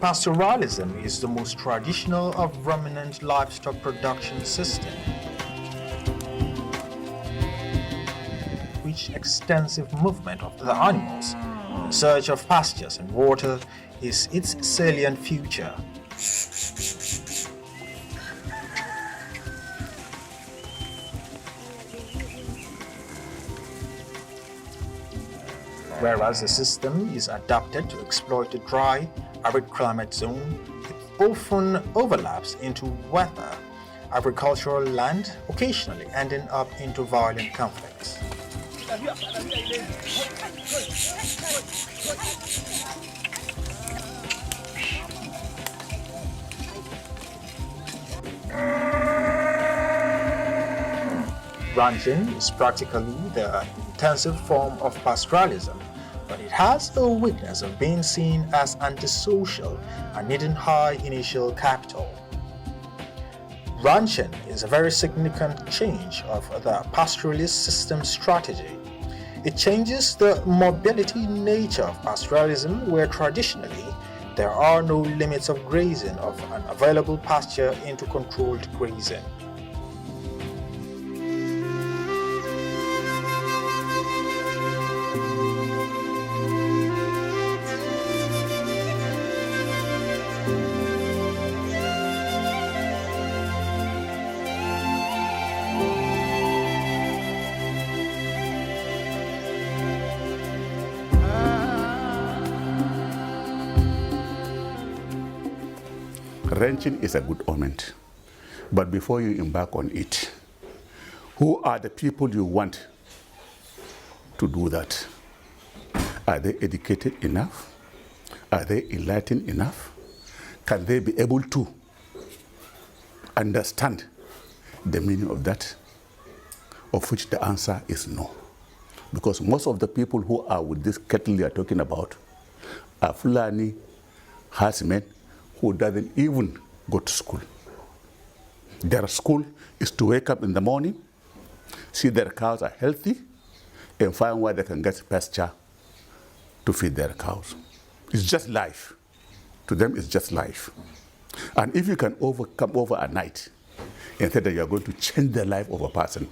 Pastoralism is the most traditional of ruminant livestock production system, which extensive movement of the animals in search of pastures and water is its salient feature. Whereas the system is adapted to exploit a dry, arid climate zone, it often overlaps into weather, agricultural land, occasionally ending up into violent conflicts. Ranching is practically the intensive form of pastoralism, but it has a weakness of being seen as antisocial and needing high initial capital. Ranching is a very significant change of the pastoralist system strategy. It changes the mobility nature of pastoralism, where traditionally there are no limits of grazing of an available pasture into controlled grazing. Ranching is a good omen, but before you embark on it, who are the people you want to do that? Are they educated enough? Are they enlightened enough? Can they be able to understand the meaning of that? Of which the answer is no. Because most of the people who are with this cattle you are talking about are Fulani herdsmen who doesn't even go to school. Their school is to wake up in the morning, see their cows are healthy, and find where they can get pasture to feed their cows. It's just life. To them, it's just life. And if you can come over at night and say that you are going to change the life of a person,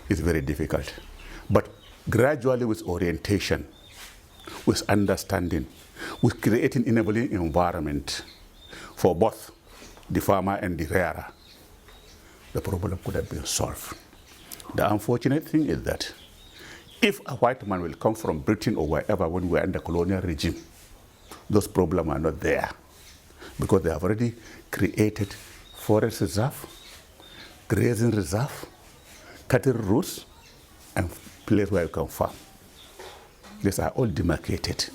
it's very difficult. But gradually, with orientation, with understanding, with creating enabling environment for both the farmer and the rearer, the problem could have been solved. The unfortunate thing is that if a white man will come from Britain or wherever when we are under colonial regime, those problems are not there because they have already created forest reserve, grazing reserve, cattle routes, and place where you can farm. These are all demarcated.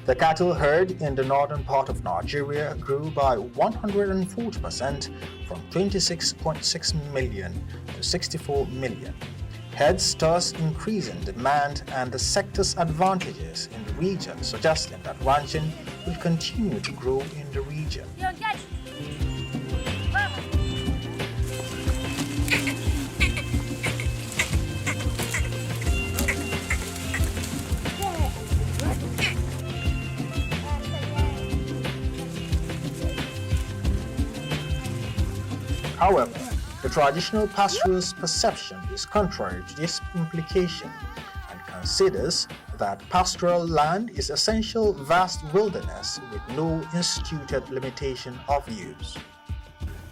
The cattle herd in the northern part of Nigeria grew by 140% from 26.6 million to 64 million. Heads thus increasing demand and the sector's advantages in the region, suggesting that ranching will continue to grow in the region. However, the traditional pastoralist perception is contrary to this implication and considers that pastoral land is essential vast wilderness with no instituted limitation of use.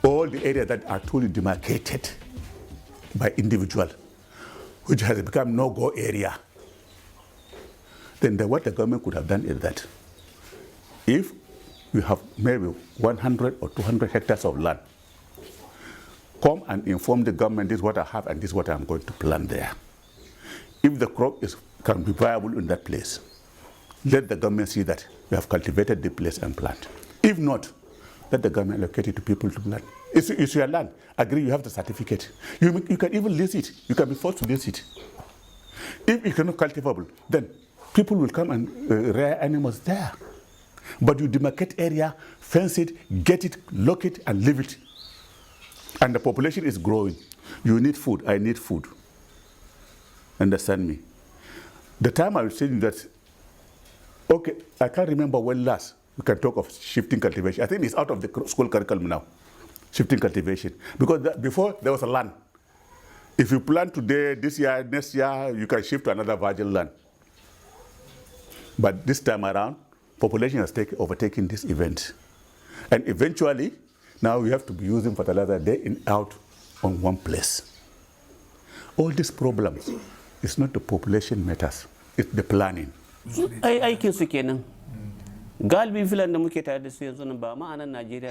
All the areas that are truly demarcated by individual, which has become no-go area, then what the government could have done is that if you have maybe 100 or 200 hectares of land, come and inform the government, this is what I have and this is what I'm going to plant there. If the crop can be viable in that place, let the government see that we have cultivated the place and plant. If not, let the government allocate it to people to plant. It's your land. Agree, you have the certificate. You can even lease it. You can be forced to lease it. If it's not cultivable, then people will come and rear animals there. But you demarcate area, fence it, get it, lock it, and leave it. And the population is growing. You need food, I need food. Understand me? The time I was saying that, okay, I can't remember when last, we can talk of shifting cultivation. I think it's out of the school curriculum now, shifting cultivation. Because before, there was a land. If you plant today, this year, next year, you can shift to another virgin land. But this time around, population has overtaken this event. And eventually, now we have to be using fertilizer day in out on one place. All these problems, it's not the population matters, it's the planning.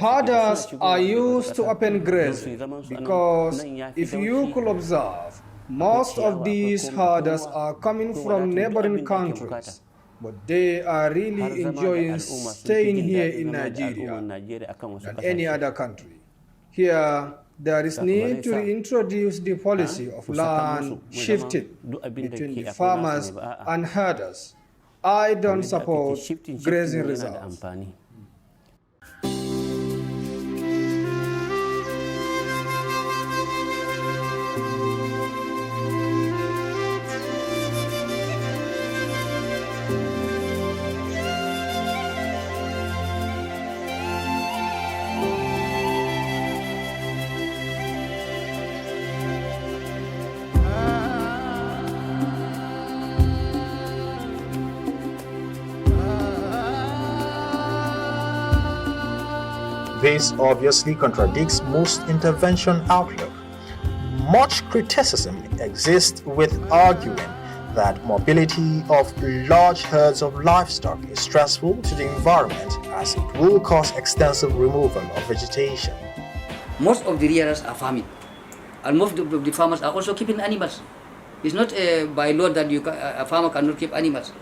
Herders are used to open grazing because if you could observe, most of these herders are coming from neighboring countries, but they are really enjoying staying here in Nigeria than any other country. Here, there is need to reintroduce the policy of land shifting between the farmers and herders. I don't support grazing reserves. This obviously contradicts most intervention outlook. Much criticism exists with arguing that mobility of large herds of livestock is stressful to the environment as it will cause extensive removal of vegetation. Most of the rearers are farming, and most of the farmers are also keeping animals. It's not by law that a farmer cannot keep animals.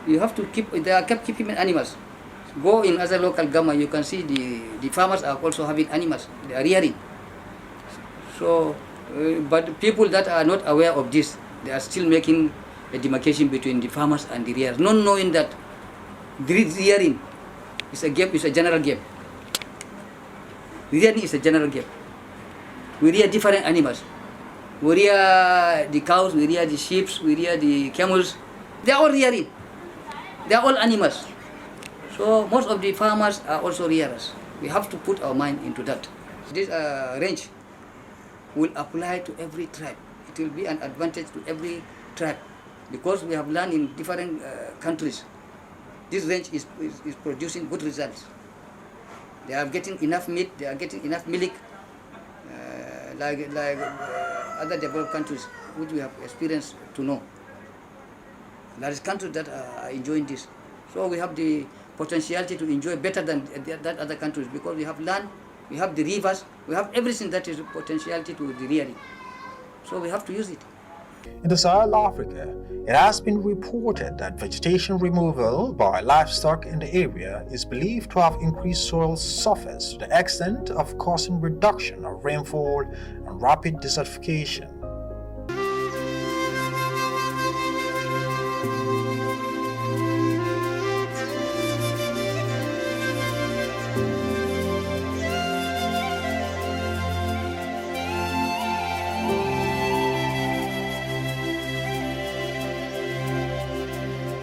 You have to keep, they are kept keeping animals. Go in other local government, you can see the farmers are also having animals, they are rearing. So, but people that are not aware of this, they are still making a demarcation between the farmers and the rearers, not knowing that the rearing is a game, is a general game. Rearing is a general game. We rear different animals. We rear the cows, we rear the sheep, we rear the camels. They are all rearing. They are all animals. So most of the farmers are also rearers. We have to put our mind into that. This range will apply to every tribe. It will be an advantage to every tribe because we have learned in different countries. This range is producing good results. They are getting enough meat, they are getting enough milk, like other developed countries, which we have experienced to know. There is countries that are enjoying this. So we have the potentiality to enjoy better than that other countries because we have land, we have the rivers, we have everything that is potentiality to the rearing. So we have to use it. In the Sahel Africa, it has been reported that vegetation removal by livestock in the area is believed to have increased soil surface to the extent of causing reduction of rainfall and rapid desertification.